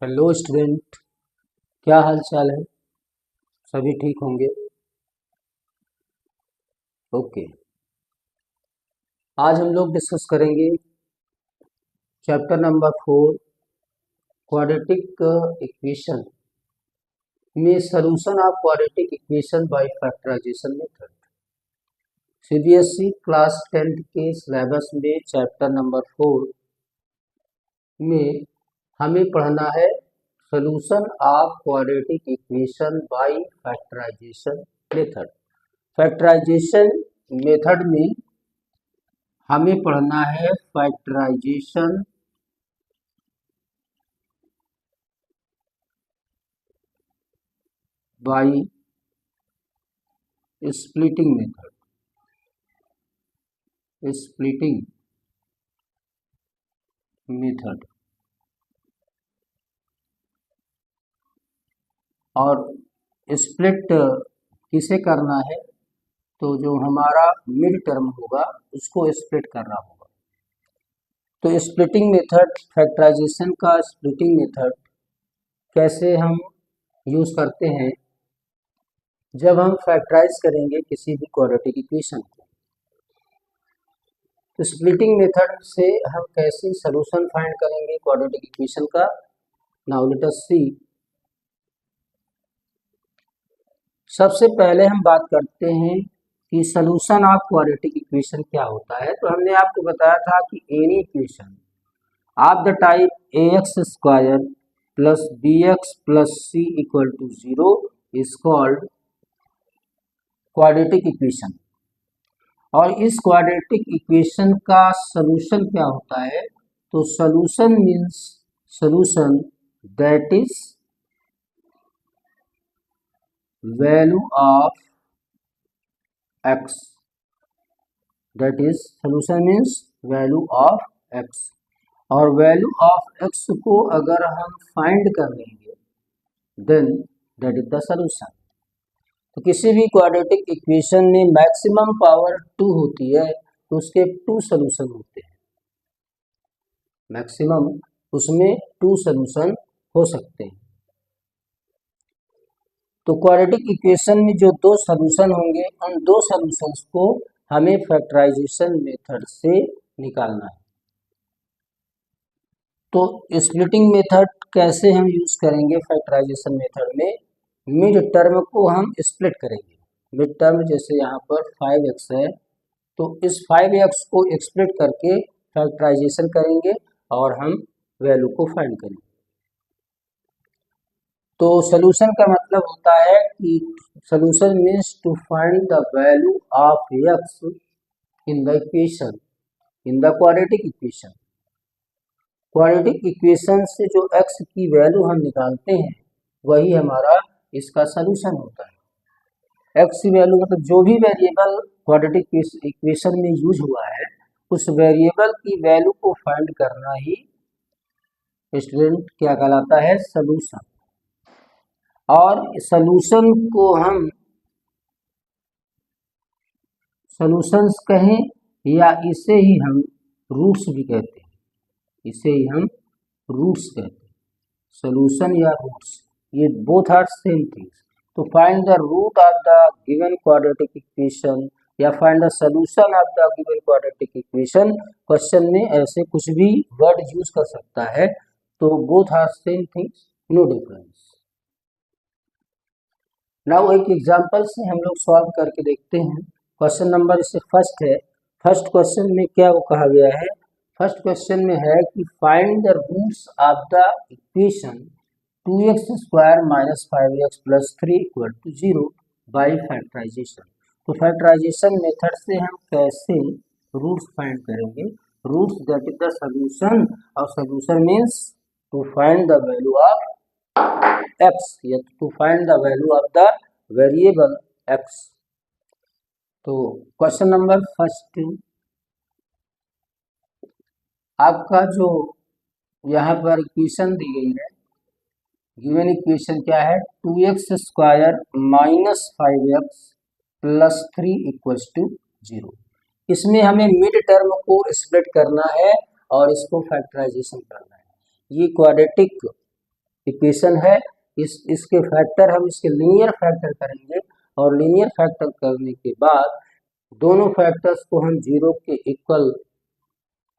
Hello student, क्या हाल चाल है? सभी ठीक होंगे। ओके, आज हम लोग डिस्कस करेंगे चैप्टर नंबर 4 क्वाड्रेटिक इक्वेशन में solution of quadratic equation by factorisation method. CBSE class 10th के सिलेबस में चैप्टर नंबर 4 में हमें पढ़ना है solution of quadratic equation by factorisation method. Factorisation method में हमें पढ़ना है factorisation by splitting method. Splitting method और स्प्लिट किसे करना है? तो जो हमारा मिड टर्म होगा उसको स्प्लिट करना होगा। तो स्प्लिटिंग मेथड, फैक्टराइजेशन का स्प्लिटिंग मेथड कैसे हम यूज करते हैं? जब हम फैक्टराइज करेंगे किसी भी क्वाड्रेटिक इक्वेशन को, तो स्प्लिटिंग मेथड से हम कैसे सॉल्यूशन फाइंड करेंगे क्वाड्रेटिक इक्वेशन का? नाउ लेट अस सी। सबसे पहले हम बात करते हैं कि सॉल्यूशन ऑफ क्वाड्रेटिक इक्वेशन क्या होता है। तो हमने आपको बताया था कि any equation of the type ax square plus bx plus c equal to 0 is called quadratic equation. और इस क्वाड्रेटिक इक्वेशन का सॉल्यूशन क्या होता है? तो solution means solution that is value of x, that is solution means value of x। और value of x को अगर हम फाइंड कर लेंगे then that is the solution. तो किसी भी क्वाड्रेटिक इक्वेशन में मैक्सिमम पावर 2 होती है तो उसके 2 सॉल्यूशन होते हैं। मैक्सिमम उसमें 2 सॉल्यूशन हो सकते हैं। तो क्वाड्रेटिक इक्वेशन में जो 2 सॉल्यूशन होंगे उन 2 सॉल्यूशंस को हमें फैक्टराइजेशन मेथड से निकालना है। तो स्प्लिटिंग मेथड कैसे हम यूज करेंगे फैक्टराइजेशन मेथड में? मिड टर्म को हम स्प्लिट करेंगे। मिड टर्म जैसे यहाँ पर 5x है तो इस 5x को स्प्लिट करके फैक्टराइजेशन करेंगे और हम वैल्यू को फाइंड करेंगे। तो सॉल्यूशन का मतलब होता है कि solution means to find the value of x in the equation, in the quadratic equation. Quadratic equation से जो x की वैल्यू हम निकालते हैं वही हमारा इसका सॉल्यूशन होता है। x की वैल्यू मतलब जो भी वेरिएबल क्वाड्रेटिक इक्वेशन में यूज हुआ है उस वेरिएबल की वैल्यू को फाइंड करना ही स्टूडेंट क्या कहलाता है? सॉल्यूशन। और सॉल्यूशन को हम सॉल्यूशंस कहें या इसे ही हम रूट्स भी कहते हैं। इसे ही हम रूट्स कहते हैं। सॉल्यूशन या रूट्स, ये बोथ आर सेम थिंग्स। तो find the root of the given quadratic equation या find the solution of the given quadratic equation, question में ऐसे कुछ भी वर्ड यूज कर सकता है। तो both are same things, no difference. Now एक एग्जांपल से हम लोग सॉल्व करके देखते हैं। क्वेश्चन नंबर इससे फर्स्ट है। फर्स्ट क्वेश्चन में क्या वो कहा गया है? फर्स्ट क्वेश्चन में है कि find the roots of the equation 2x square minus 5x plus 3 equal to 0 by factorization. तो फैक्टराइजेशन मेथड से हम कैसे रूट्स फाइंड करेंगे? Roots that is the solution, और solution means to find the value of x या to find the value of the variable x। तो question number first, आपका जो यहाँ पर इक्वेशन दी गई है, गिवन इक्वेशन क्या है? 2x square minus 5x plus 3 equals to 0। इसमें हमें मिड टर्म को स्प्लिट करना है और इसको फैक्टराइजेशन करना है। ये क्वाड्रेटिक इक्वेशन है। इसके फैक्टर हम इसके लीनियर फैक्टर करेंगे और लीनियर फैक्टर करने के बाद दोनों फैक्टर्स को हम जीरो के इक्वल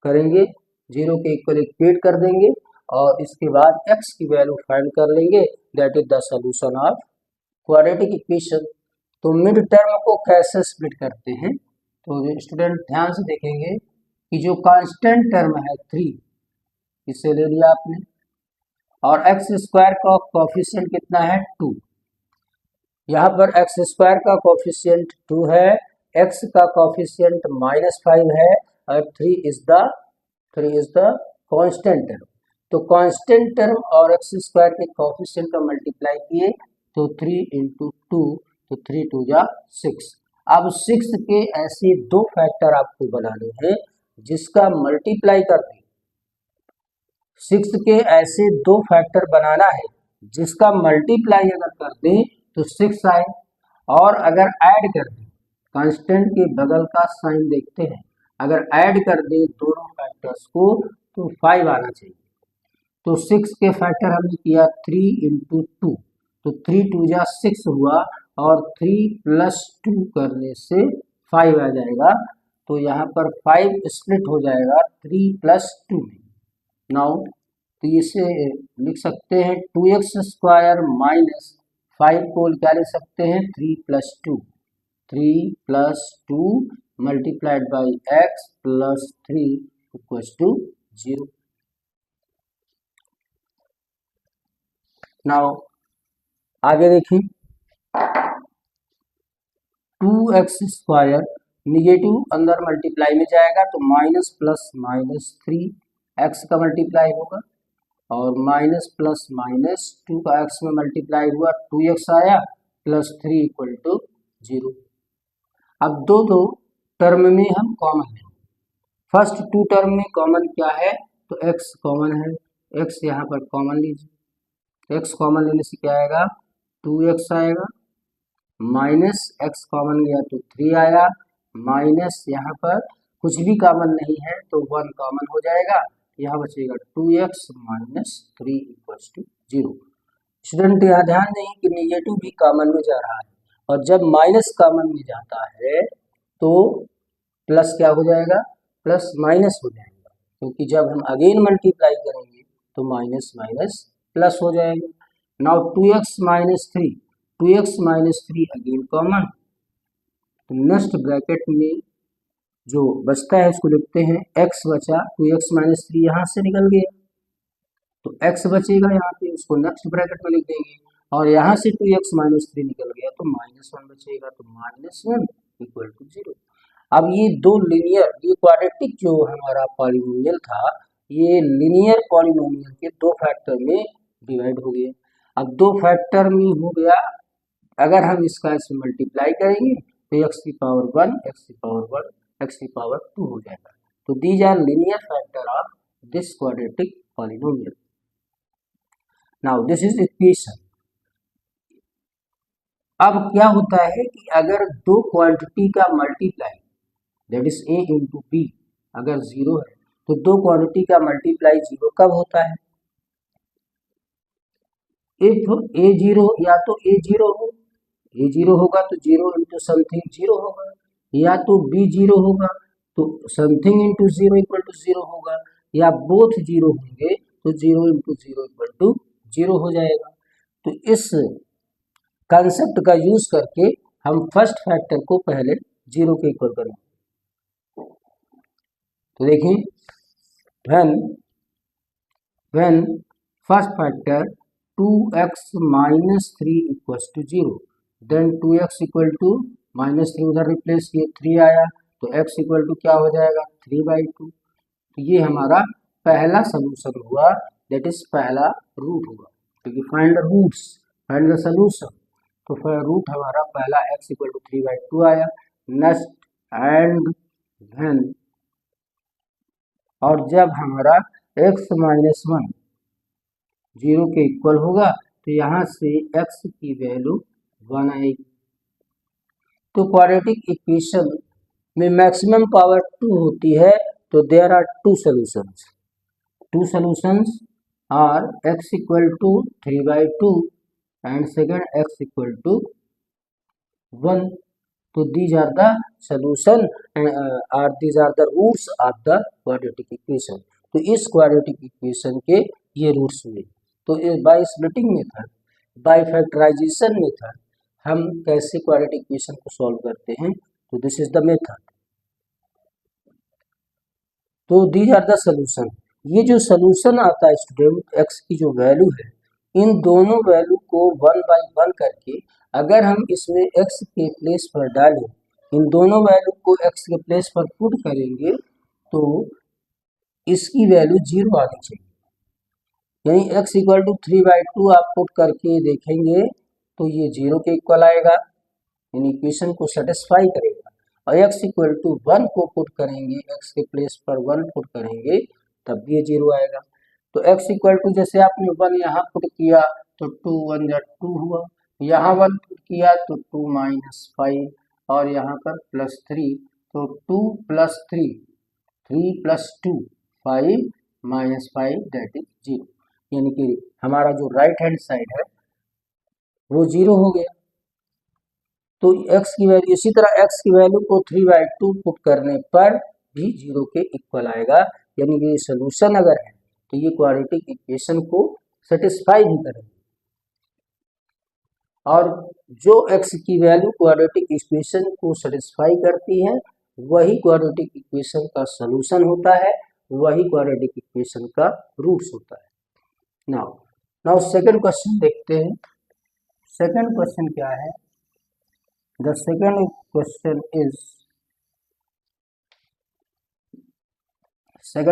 करेंगे, जीरो के इक्वल इक्वेट कर देंगे और इसके बाद x की वैल्यू फाइंड कर लेंगे। That is the solution of quadratic equation. तो मिड टर्म को कैसे स्प्लिट करते हैं, तो स्टूडेंट ध्यान से देखेंगे कि जो कांस्टेंट टर्म है 3, इसे ले लिया आपने और एक्स स्क्वायर का कोफिशिएंट कितना है 2। यहाँ पर एक्स स्क्वायर का कोफिशिएंट 2 है, एक्स का कोफिशिएंट -5 है और 3 इज द कांस्टेंट टर्म। तो कांस्टेंट टर्म और एक्स स्क्वायर के कोफिशिएंट का मल्टीप्लाई किए तो 3 × 2 तो 3 2 जा 6। अब 6 के ऐसे दो फैक्टर आपको बनाने हैं जिसका मल्टीप्लाई कर दें। 6 के ऐसे दो फैक्टर बनाना है जिसका मल्टीप्लाई अगर कर दें तो 6 आए और अगर ऐड कर दें, कांस्टेंट के बगल का साइन देखते हैं, अगर ऐड कर दें दोनों फैक्टर्स को तो 5 आना चाहिए। तो 6 के फैक्टर हमने किया 3 × 2 तो 3 2 जा 6 हुआ और 3 + 2 करने से 5 आ जाएगा। तो यहाँ पर 5 स्प्लिट हो जाएगा 3 + 2 में। नाउ तो इसे लिख सकते हैं 2x² - 5 को क्या लिख सकते हैं 3 + 2 मल्टीप्लाइड बाई x + 3 = 0। नाउ आगे देखिए 2x² निगेटिव अंदर मल्टीप्लाई में जाएगा तो माइनस प्लस माइनस 3 x का मल्टीप्लाई होगा और माइनस प्लस माइनस 2 का x में मल्टीप्लाई हुआ 2x आया प्लस 3 = 0। अब दो टर्म में हम कॉमन लेंगे। फर्स्ट 2 टर्म में कॉमन क्या है तो x कॉमन है, x यहाँ पर कॉमन लीजिए। x कॉमन लेने से क्या आएगा 2x आएगा, माइनस x कॉमन लिया तो 3 आया, माइनस यहाँ पर कुछ भी कॉमन नहीं है तो 1 कॉमन हो जाएगा, यहाँ बचेगा 2x - 3 = 0। स्टूडेंट यहाँ ध्यान दें कि नेगेटिव भी कॉमन में जा रहा है और जब माइनस कॉमन में जाता है तो प्लस क्या हो जाएगा प्लस माइनस हो जाएगा, क्योंकि जब हम अगेन मल्टीप्लाई करेंगे तो माइनस माइनस प्लस हो जाएगा। नाउ 2x - 3 अगेन कॉमन, तो नेक्स्ट ब्रैकेट में जो बचता है उसको लिखते हैं x बचा, 2x - 3 यहाँ से निकल गया तो x बचेगा यहाँ पे, उसको नेक्स्ट ब्रैकेट में लिख देंगे और यहाँ से 2x - 3 निकल गया तो -1 बचेगा तो -1 = 0। अब ये दो लीनियर, ये क्वाड्रेटिक जो हमारा पॉलिनोमियल था ये लीनियर पॉलिनोमियल के दो फैक्टर में डिवाइड हो गया। अब दो फैक्टर में हो गया, अगर हम इसका इसमें मल्टीप्लाई करेंगे तो x⁴ x⁴ x⁴ 2 हो जाएगा। तो these are linear factor of this quadratic polynomial. Now this is equation. अब क्या होता है कि अगर दो क्वांटिटी का multiply that is a × b अगर 0 है तो दो क्वांटिटी का मल्टीप्लाई 0 कब होता है, इफ a0 या तो a0 होगा तो 0 × समथिंग 0 होगा, या तो b0 होगा तो समथिंग × 0 = 0 होगा, या बोथ 0 होंगे तो 0 × 0 = 0 हो जाएगा। तो इस कंसेप्ट का यूज करके हम फर्स्ट फैक्टर को पहले 0 के इक्वल करेंगे। तो देखिए when first factor 2x - 3 = 0 then 2x = -3 उधर रिप्लेस किए 3 आया तो x = क्या हो जाएगा 3/2। तो ये हमारा पहला सलूशन हुआ, दैट इज पहला रूट हुआ, क्योंकि find the roots find the solution, तो फिर रूट हमारा पहला x = 3/2 आया। नेक्स्ट एंड देन, और जब हमारा x - 1 0 के इक्वल होगा तो यहाँ से x की वैल्यू 1 आएगी। तो क्वाड्रेटिक इक्वेशन में मैक्सिमम पावर 2 होती है, तो there are two solutions or x equal to 3/2 and second x equal to 1. So these are the solution and these are the roots of the quadratic equation. तो इस quadratic equation के ये roots हुए. तो by splitting method, by factorisation method हम कैसे quadratic equation को solve करते हैं. तो दिस इज द मेथड. तो दीज आर द सॉल्यूशन. ये जो सॉल्यूशन आता है स्टूडेंट, x की जो वैल्यू है, इन दोनों वैल्यू को 1 बाई 1 करके अगर हम इसमें x के प्लेस पर डालें, इन दोनों वैल्यू को x के प्लेस पर पुट करेंगे तो इसकी वैल्यू 0 आनी चाहिए. यानी x इक्वल टू 3/2 आप पुट करके देखेंगे तो ये 0 के इक्वल आएगा, यानी इक्वेशन को सेटिस्फाई करेगा. और x इक्वल टू 1 को पुट करेंगे, x के प्लेस पर 1 पुट करेंगे तब भी ये 0 आएगा. तो x इक्वल टू जैसे आपने 1 यहाँ पुट किया तो 2 1 जा 2 हुआ, यहाँ 1 पुट किया तो 2 - 5 और यहाँ पर +3 तो 2 + 3 3 + 2 5 - 5 दैट इज 0. यानी कि हमारा जो राइट हैंड साइड है वो 0 हो गया. तो x की वैल्यू इसी तरह x की वैल्यू को 3/2 पुट करने पर भी 0 के इक्वल आएगा. यानी कि सोल्यूशन अगर है तो ये क्वाड्रेटिक इक्वेशन को सेटिस्फाई भी करेंगे. और जो x की वैल्यू क्वाड्रेटिक इक्वेशन को सेटिस्फाई करती है वही क्वाड्रेटिक इक्वेशन का सोल्यूशन होता है, वही क्वाड्रेटिक इक्वेशन का रूट्स होता है. नाउ सेकंड क्वेश्चन देखते हैं. सेकंड क्वेश्चन क्या है? The second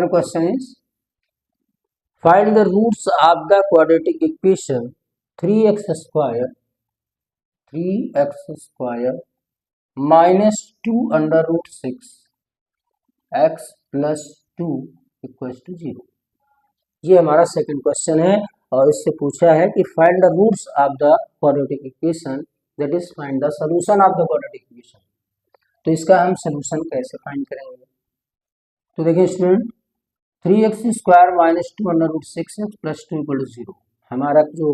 question is find the roots of the quadratic equation 3x square minus 2 under root 6 x plus 2 equals to 0. ये हमारा सेकंड क्वेश्चन है और इससे पूछा है कि find the roots of the quadratic equation, that is find the solution of the quadratic equation. तो इसका हम सॉल्यूशन कैसे फाइंड करेंगे? तो देखिए student, 3x² minus 2 under root 6x plus 2 equal to 0. हमारा जो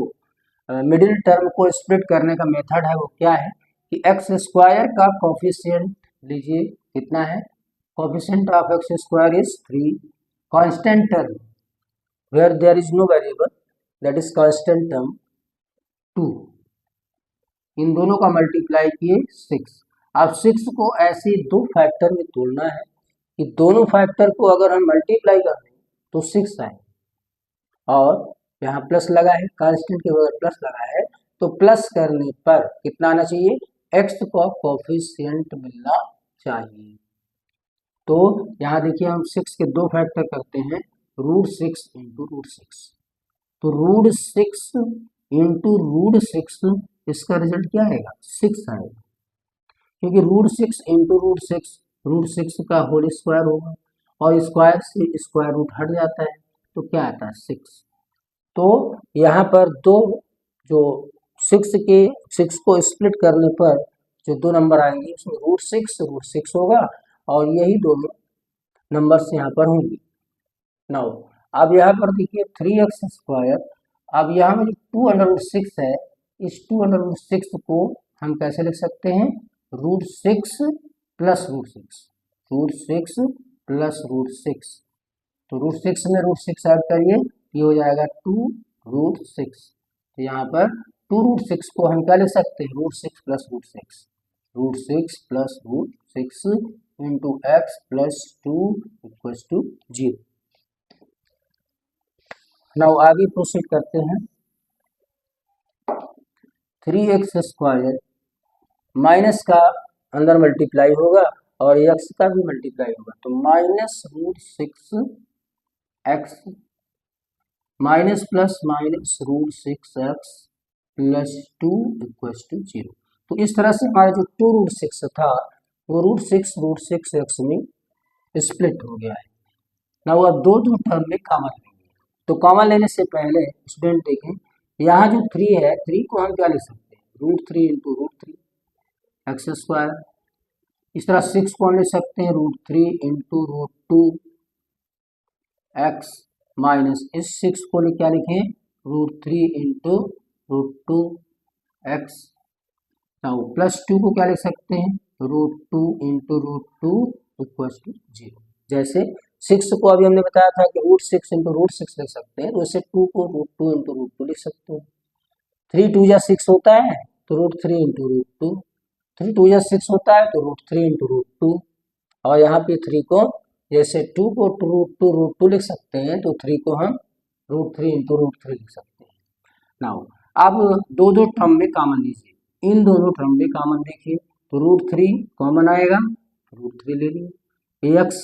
मिडिल टर्म को स्प्लिट करने का मेथड है वो क्या है कि x² का कोफिशिएंट लीजिए कितना है. Coefficient of x² is 3. Constant term where there is no variable that is constant term 2. इन दोनों का मल्टीप्लाई किए 6. अब 6 को ऐसे दो फैक्टर में तोड़ना है कि दोनों फैक्टर को अगर हम मल्टीप्लाई कर दें तो 6 आए. और यहाँ प्लस लगा है, कांस्टेंट के बगैर प्लस लगा है, तो प्लस करने पर कितना आना चाहिए? x का कोफिशिएंट मिलना चाहिए. तो यहाँ देखिए हम 6 के दो फैक्टर करते हैं, √6 इंटू √6. तो √6 इंटू √6 इसका रिजल्ट क्या आएगा? 6 आएगा. क्योंकि √6 इंटू √6 का होल स्क्वायर होगा और स्क्वायर से स्क्वायर रूट हट जाता है तो क्या आता है? 6. तो यहाँ पर दो जो 6 को स्प्लिट करने पर जो दो नंबर आएंगे उसमें √6 होगा और यही दोनों नंबर्स यहाँ पर होंगे. नाउ अब यहाँ पर देखिए 3x². अब यहाँ में जो 2 अंडर रूट 6 है, इस 2 अंडर रूट 6 को हम कैसे लिख सकते हैं? √6 प्लस √6. √6 प्लस √6. तो √6 में √6 ऐड करिए, ये हो जाएगा 2√6. तो यहाँ पर 2√6 को हम क्या लिख सकते हैं? √6 प्लस √6. √6 प्लस √6 इंटू x plus 2 equal to 0. Now आगे प्रोसीड करते हैं. 3x² माइनस का अंदर मल्टीप्लाई होगा और x का भी मल्टीप्लाई होगा, तो -√6x minus plus minus √6x plus 2 equal to 0. तो इस तरह से हमारा जो 2√6 था वो √6x में स्प्लिट हो गया है. ना वो अब दो टर्म में कॉमन लेंगे. तो कॉमन लेने से पहले स्टूडेंट देखें, यहाँ जो 3 है, 3 को हम क्या ले सकते हैं? √3 इंटू √3 x². इस तरह 6 को हम ले सकते हैं √3 इंटू √2 x माइनस इस 6 को क्या लिखें, √3 इंटू √2x। नाउ +2 को क्या लिख सकते हैं, √2 इंटू √2 इक्वल्स टू 0। जैसे 6 को अभी हमने बताया था कि √6 इंटू √6 लिख सकते हैं, वैसे 2 को √2 इंटू √2 लिख सकते हैं। 3 2 या 6 होता है तो √3 इंटू √2, 3 2 या 6 होता है तो √3 इंटू √2। और यहाँ पे 3 को जैसे 2 को √2 लिख सकते हैं तो 3 को हम √3 इंटू √3 लिख सकते हैं। नाउ अब दो दो टर्म में कॉमन लीजिए, इन दोनों टर्म में कॉमन देखिए तो √3 कॉमन आएगा, √3 ले लिए, x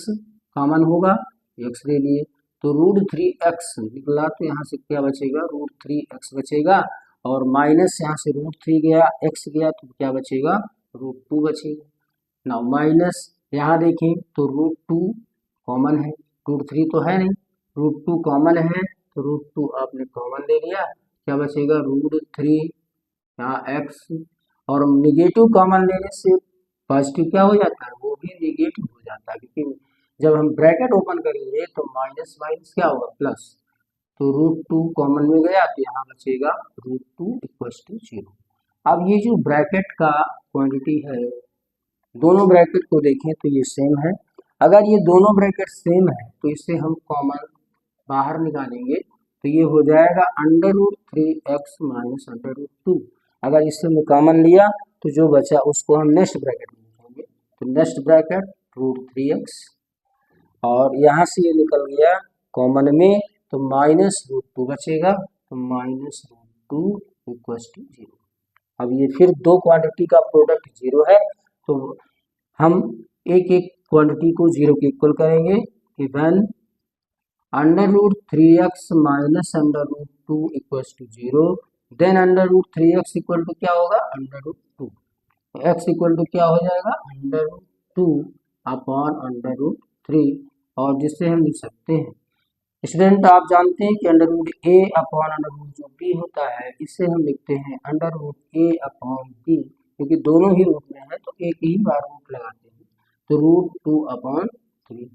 कॉमन होगा, x ले लिए, तो √3x निकला तो यहाँ से क्या बचेगा, √3x बचेगा, और माइनस यहाँ से √3 गया, x गया तो क्या बचेगा, √2 बचेगा। नाउ माइनस यहाँ देखें तो √2 कॉमन है, √3 तो है नहीं, √2 कॉमन है तो √2 आपने कॉमन ले लिया, क्या बचेगा, √3 यहाँ x, और निगेटिव कॉमन लेने से पॉजिटिव क्या हो जाता है, वो भी निगेटिव हो जाता है, क्योंकि जब हम ब्रैकेट ओपन करेंगे तो माइनस माइनस क्या होगा, प्लस, तो √2 कॉमन में गया तो यहाँ बचेगा √2 इक्वल्स टू 0। अब ये जो ब्रैकेट का क्वांटिटी है, दोनों ब्रैकेट को देखें तो ये सेम है, अगर ये दोनों ब्रैकेट सेम है तो इसे हम कॉमन बाहर निकालेंगे तो ये हो जाएगा √3x माइनस √2। अगर इसे हमने कॉमन लिया तो जो बचा उसको हम नेक्स्ट ब्रैकेट में लिखेंगे, तो नेक्स्ट ब्रैकेट √3x, और यहाँ से ये निकल गया कॉमन में तो माइनस √2 बचेगा, तो माइनस √2 इक्वल्स टू 0। अब ये फिर दो क्वांटिटी का प्रोडक्ट 0 है तो हम एक एक क्वांटिटी को 0 के इक्वल करेंगे कि when √3x minus √2 equals to 0, then √3x equal to क्या होगा, √2, x इक्वल टू क्या हो जाएगा, √2 अपॉन √3, और जिससे हम लिख सकते हैं, स्टूडेंट आप जानते हैं कि √a अपॉन √ जो b होता है इसे हम लिखते हैं √a अपॉन b, क्योंकि दोनों ही रूट में है तो एक ही बार रूट लगाते हैं, तो √2 अपॉन 3।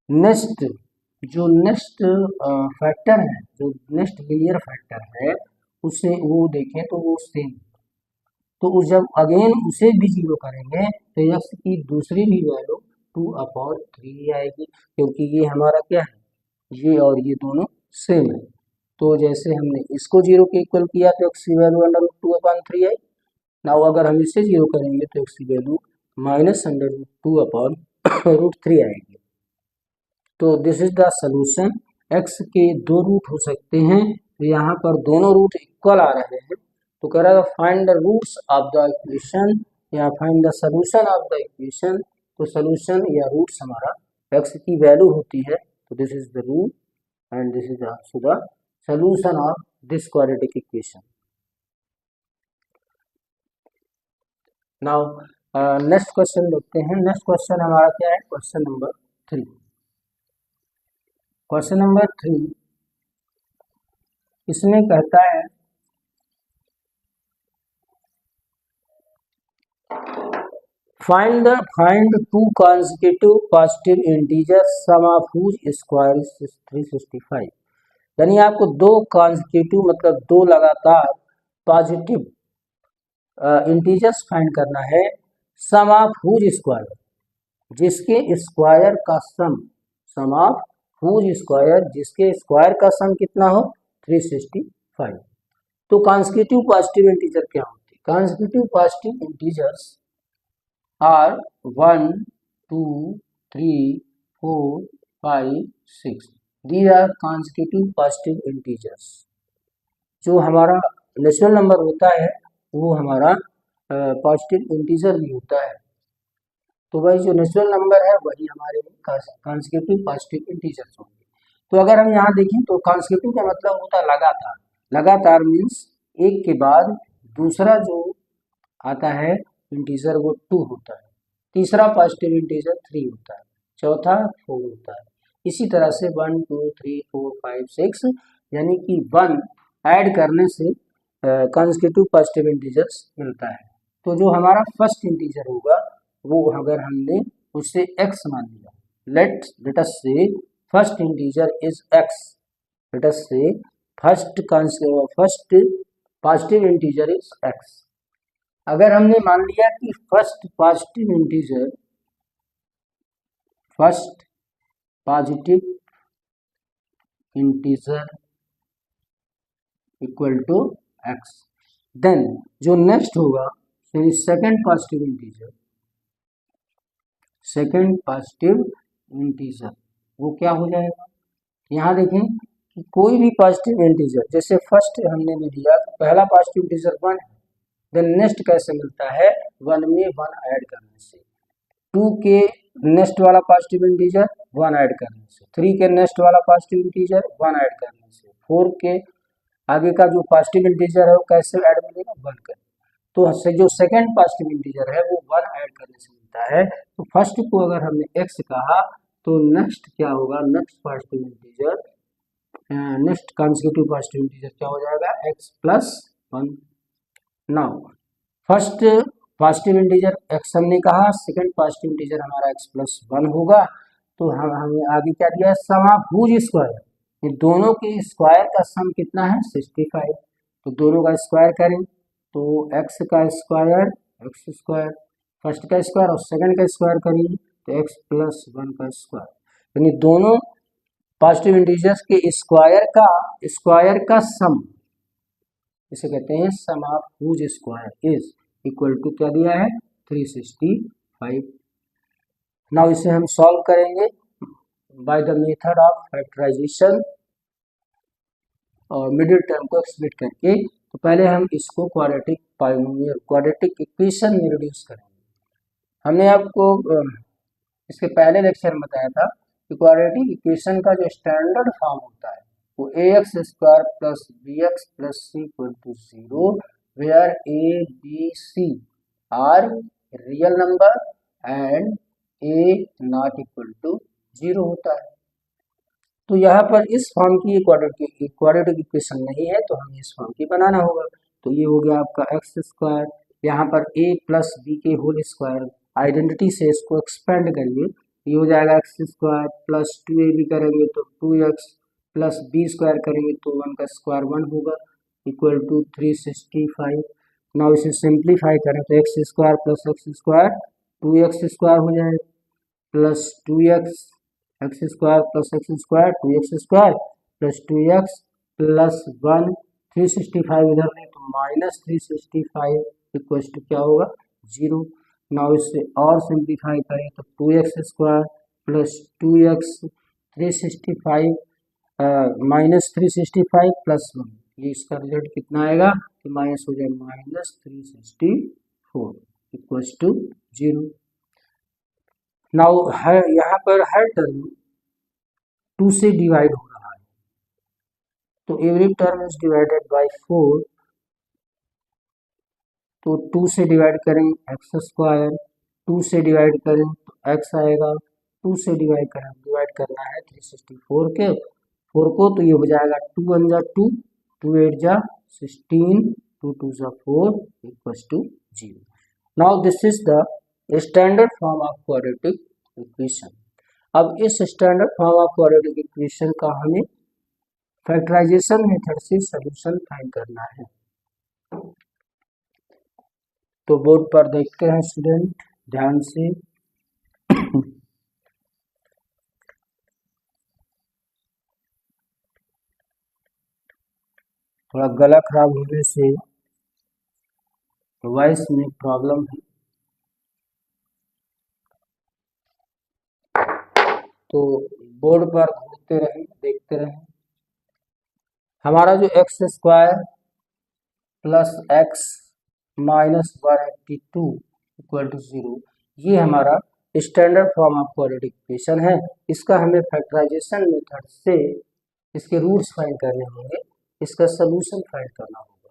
नेक्स्ट जो नेक्स्ट फैक्टर है, जो नेक्स्ट लीनियर फैक्टर है उसे वो देखें तो वो सेम, तो जब अगेन उसे भी 0 करेंगे तो x की दूसरी भी वैल्यू 2/3 आएगी, क्योंकि ये हमारा क्या है, ये और ये दोनों सेम है। तो जैसे हमने इसको 0 के इक्वल किया तो x की वैल्यू √2/3 आई। नाउ अगर हम इसे 0 करेंगे तो x की वैल्यू माइनस √2/√3 आएगी। तो this is the solution. x के दो रूट हो सकते हैं, तो यहाँ पर दोनों रूट इक्वल आ रहे हैं, तो कह रहा है find the roots of the equation या find the solution of the equation. तो सोल्यूशन या रूट्स हमारा x की वैल्यू होती है, तो this is the root and this is also the solution of this quadratic equation. Now next question देखते हैं। नेक्स्ट क्वेश्चन हमारा क्या है, क्वेश्चन नंबर 3। क्वेश्चन नंबर 3 इसमें कहता है find two consecutive positive integer sum of whose square is 365। यानी आपको दो consecutive मतलब दो लगातार पॉजिटिव इंटीजर्स फाइंड करना है, सम ऑफ हुज स्क्वायर, जिसके स्क्वायर का सम ऑफ हुज स्क्वायर, जिसके स्क्वायर का सम कितना हो, 365। तो consecutive पॉजिटिव इंटीजर क्या होते हैं, consecutive positive integers are 1 2 3 4 5 6। These are consecutive positive integers। जो हमारा नेचुरल नंबर होता है वो हमारा पॉजिटिव इंटीजर भी होता है, तो वही जो नेचुरल नंबर है वही हमारे consecutive positive इंटीजर्स होंगे। तो अगर हम यहाँ देखें तो consecutive का मतलब होता है लगातार। लगातार मीन्स एक के बाद दूसरा जो आता है इंटीजर वो 2 होता है, तीसरा पॉजिटिव इंटीजर 3 होता है, चौथा 4 होता है। इसी तरह से 1 2 3 4 5 6 यानी कि 1 ऐड करने से consecutive पॉजिटिव इंटीजर्स मिलता है। तो जो हमारा फर्स्ट इंटीजर होगा वो अगर हमने उससे x मान लिया, let us say first integer is x, let us say first positive integer is x। अगर हमने मान लिया कि first positive integer equal to x, then जो नेक्स्ट होगा सेकंड पॉजिटिव इंटीजर वो क्या हो जाएगा। यहाँ देखें कि कोई भी पॉजिटिव इंटीजर, जैसे फर्स्ट हमने में दिया पहला पॉजिटिव इंटीजर 1 है, देन नेक्स्ट कैसे मिलता है 1 में 1 ऐड करने से, 2 के नेक्स्ट वाला पॉजिटिव इंटीजर 1 ऐड करने से, 3 के नेक्स्ट वाला पॉजिटिव इंटीजर 1 ऐड करने से, 4 के आगे का जो पॉजिटिव इंटीजर है वो कैसे ऐड मिलेगा 1 कर। तो जो सेकंड पॉजिटिव इंटीजर है वो 1 ऐड करने से मिलता है। तो फर्स्ट को अगर हमने x कहा तो नेक्स्ट क्या होगा, next positive integer, next consecutive positive integer क्या हो जाएगा x plus 1। Now first positive integer x हमने कहा, सेकंड पॉजिटिव इंटीजर हमारा x प्लस 1 होगा। तो हमें आगे क्या दिया है, सम ऑफ हुज स्क्वायर, ये दोनों के स्क्वायर का सम कितना है 65। तो दोनों का स्क्वायर करें तो x का स्क्वायर x स्क्वायर, फर्स्ट का स्क्वायर और सेकंड का स्क्वायर करेंगे तो x प्लस 1 का स्क्वायर, यानी दोनों पॉजिटिव इंटीजर्स के स्क्वायर का सम, इसे कहते हैं sum of whose square is equal to क्या दिया है 365। नाउ इसे हम सॉल्व करेंगे by the method of factorization और मिडिल टर्म को एक्सप्लिट करके। तो पहले हम इसको क्वाड्रेटिक इक्वेशन में रिड्यूस करेंगे। हमने आपको इसके पहले लेक्चर में बताया था कि क्वाड्रेटिक इक्वेशन का जो स्टैंडर्ड फॉर्म होता है वो ax square plus bx plus c equal to 0 where a b c are real number and a not equal to 0 होता है। तो यहाँ पर इस फॉर्म की क्वाड्रेटिक इक्वेशन नहीं है तो हमें इस फॉर्म की बनाना होगा। तो ये हो गया आपका एक्स स्क्वायर, यहाँ पर a प्लस बी के होल स्क्वायर, आइडेंटिटी से इसको एक्सपेंड करिए, ये हो जाएगा एक्स स्क्वायर प्लस 2ab करेंगे तो 2x प्लस बी स्क्वायर करेंगे तो 1 का स्क्वायर 1 होगा इक्वल टू 365। नाउ इसे सिंप्लीफाई करें तो x square plus x square 2x square हो जाएगा plus 2x x square plus x square 2x square plus 2x plus 1 365 इधर में तो माइनस 365 इक्वल टू क्या होगा 0। नाउ इससे और सिंप्लीफाई करें तो 2x square plus 2x 365 minus 365 plus 1, ये इसका रिजल्ट कितना आएगा तो माइनस हो जाएगा माइनस 364 इक्वल टू 0। नाउ यहाँ पर हर टर्म 2 से डिवाइड हो रहा है तो every term is divided by 4, तो 2 से डिवाइड करें एक्स स्क्वायर, 2 से डिवाइड करें तो एक्स आएगा, 2 से डिवाइड करना है 364 के 4 को, तो ये हो जाएगा 2 1 जा 2, 2 8 जा 16, 2 2 जा 4 equal to 0। Now this is the standard form of quadratic equation. अब इस standard form of quadratic equation का हमें फैक्टराइजेशन मेथड से सॉल्यूशन फाइंड करना है। तो बोर्ड पर देखते हैं स्टूडेंट ध्यान से। थोड़ा गला खराब होने से वॉइस में प्रॉब्लम है, तो बोर्ड पर घूमते रहें, देखते रहें। हमारा जो x square plus x minus 182 equal to 0, ये हमारा standard form of quadratic equation है। इसका हमें फैक्टराइजेशन मेथड से इसके रूट्स फाइंड करने होंगे, इसका सलूशन फाइंड करना होगा।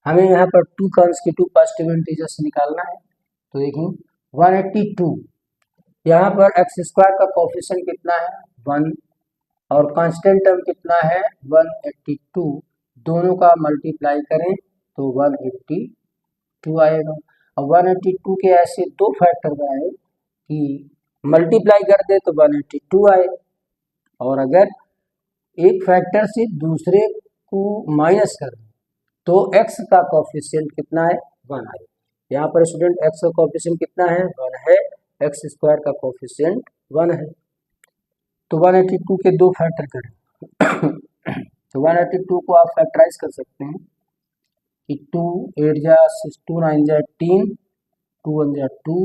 हमें यहाँ पर 2 कॉन्सेक्यूटिव पॉजिटिव इंटीजर्स निकालना है। तो देखिए 182, यहाँ पर एक्स स्क्वायर का कोफिशिएंट कितना है 1 और कांस्टेंट टर्म कितना है 182, दोनों का मल्टीप्लाई करें तो 182 आएगा। और 182 के ऐसे 2 फैक्टर बनाए कि मल्टीप्लाई कर दे तो 182 आए, और अगर एक फैक्टर से दूसरे को माइनस कर दे तो x का कोफिशिएंट कितना है, 1 आए। यहाँ पर स्टूडेंट x का कोफिशिएंट कितना है, 1 है, एक्स स्क्वायर का कोफिशिएंट 1 है। तो 182 के दो फैक्टर करें तो 182 को आप फैक्टराइज कर सकते हैं कि 2 8 जा 6, 2 9 जा 18, 2 1 जा 2,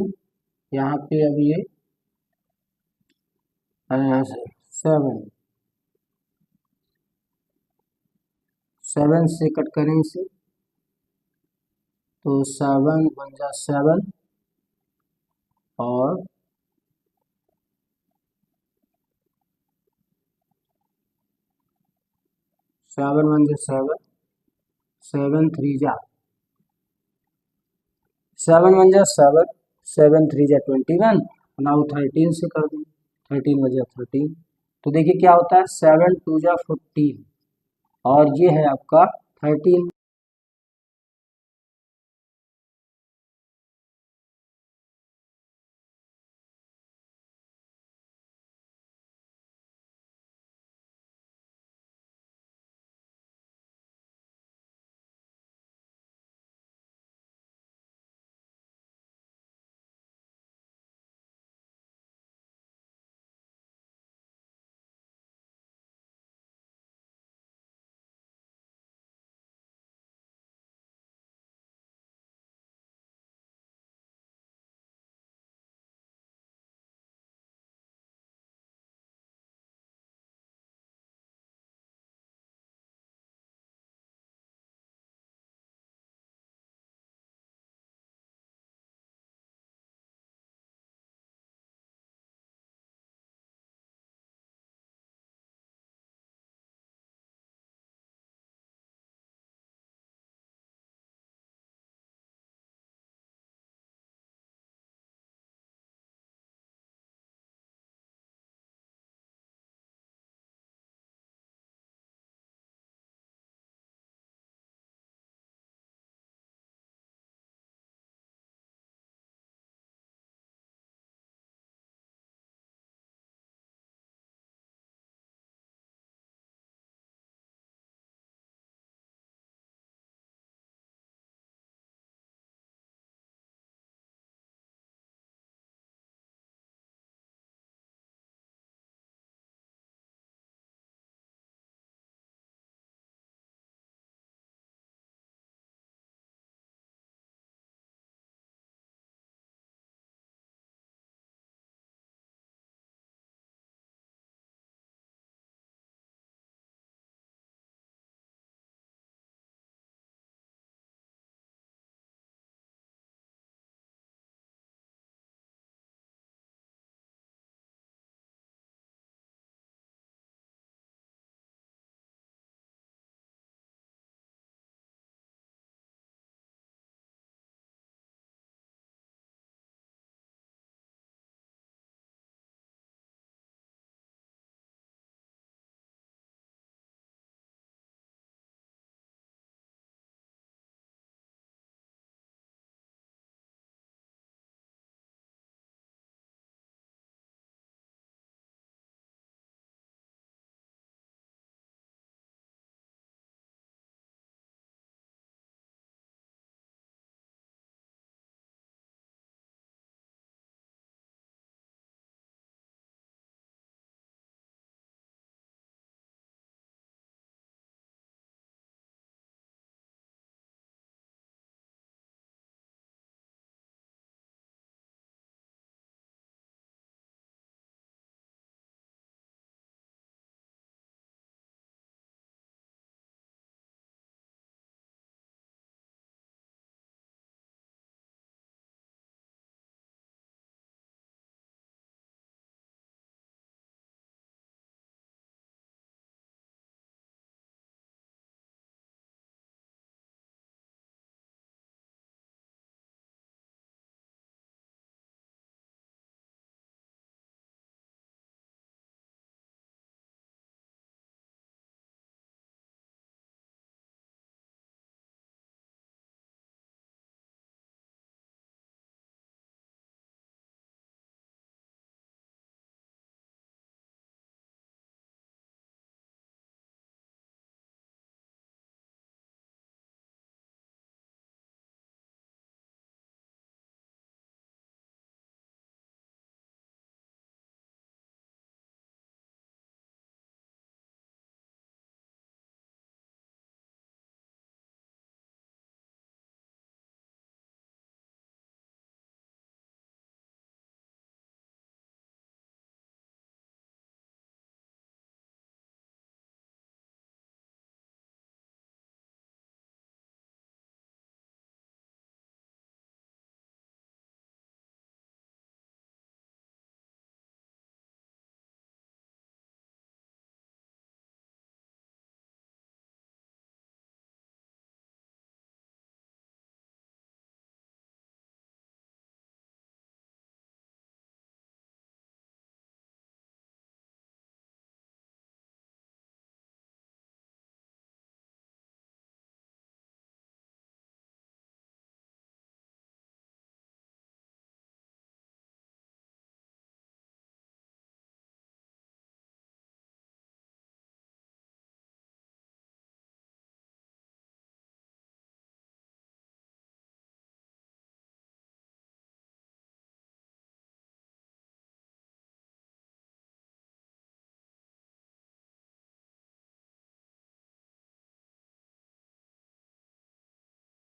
यहाँ पे अब ये 7 से कट करें इसे तो 7 1 जा 7 और 7 1 जा 7, 7 3 जा 7 1 जा 7, 7 3 जा 21, नाउ 13 से कर दें, 13 बजा 13, तो देखिए क्या होता है 7 2 जा 14 और ये है आपका 13।